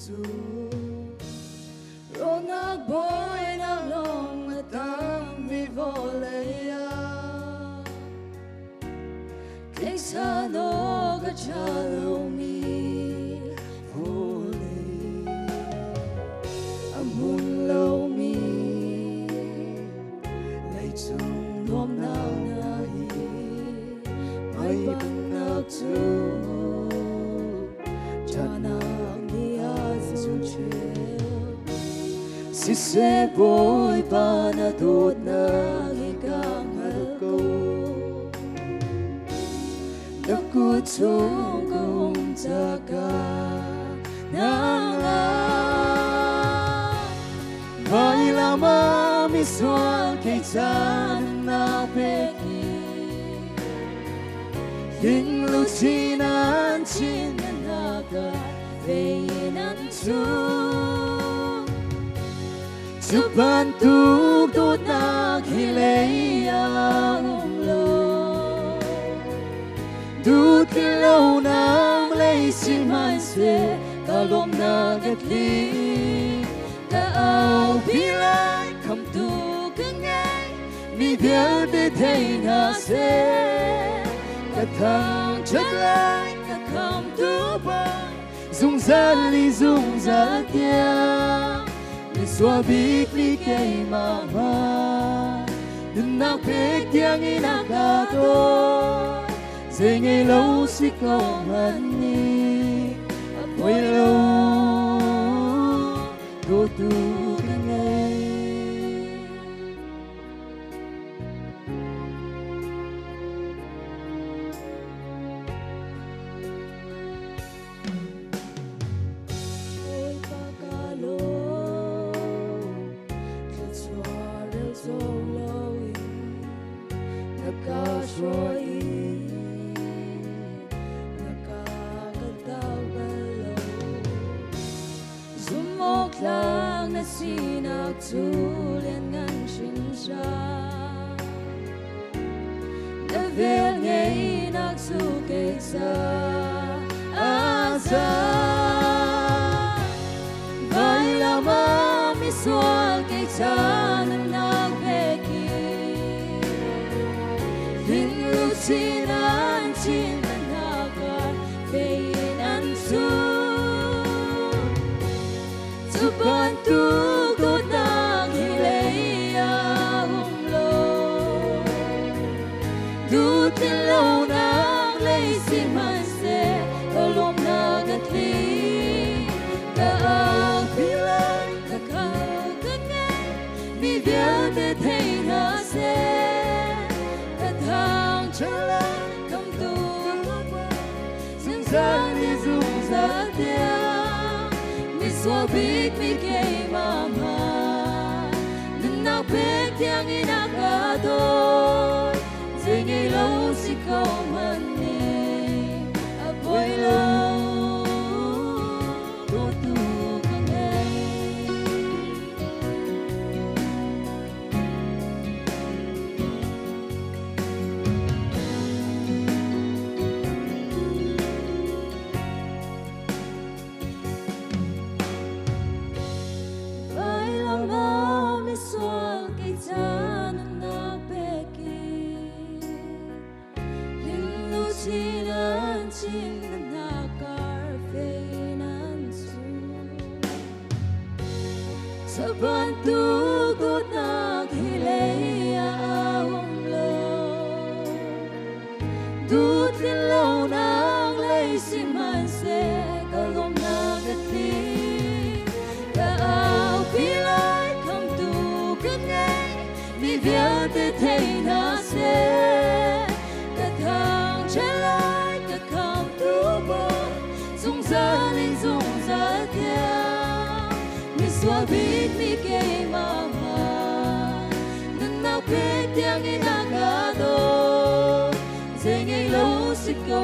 du ro na boy na long tang mi volea kay sa no ka chalo mi hole amun lo mi lay chung nom nao na hi mai bang nak chu chana mi azu che si se boy pa na dot na ikang halko ku chung kong jaga nanga vai lama mi sual kay chan na peki hing lu chinan chin na ka veinan chu chupan tu tot na khilei ang lo đút cái lâu nắng lấy xin mai xe cả lom na gật li cả áo bi lại không tu cứ ngay mi biết để thấy na xe cả thang chất lại cả không tu ba dùng ra tiếng để xóa biết đi cây mà đừng nào biết tiếng ý nào cả tôi giờ ngày lâu sẽ có hận ni quay lâu đôi tu cái ngày ôi ta ca lô thật xóa đều dấu lâu thật ca xóa lang na sinak tulen ngan shinsa na vel ngei nak su kay sa asa vai lama mi sual kay chan nak peki hin lu chinan chin na ka vein an su bantu ko nang hilay ang lo đút tin lâu nang lay xin man se kalom na gatli ka ang pilay ka ngay mi biel te thay na se ka thang chala kam tu sung sang ni sung sa tia xóa biết mi kay mama đừng nào biết tiếng ý nào cả tôi giờ ngày lâu sẽ có mình đi quay lâu đôi tu cả ngày sual kay chan na peki hin lu chinan chin na kar feinan su sa bantu ko na khilei ang lo đút tin lâu nang lay xin man se kalom na gatli ka áo pilay mi viết để thấy na se cả thang trái lại cả không tu bờ dùng ra tiếng mi xóa biết mi kay mama nên nào biết tiếng ý nào cả đâu giờ ngày lâu sẽ có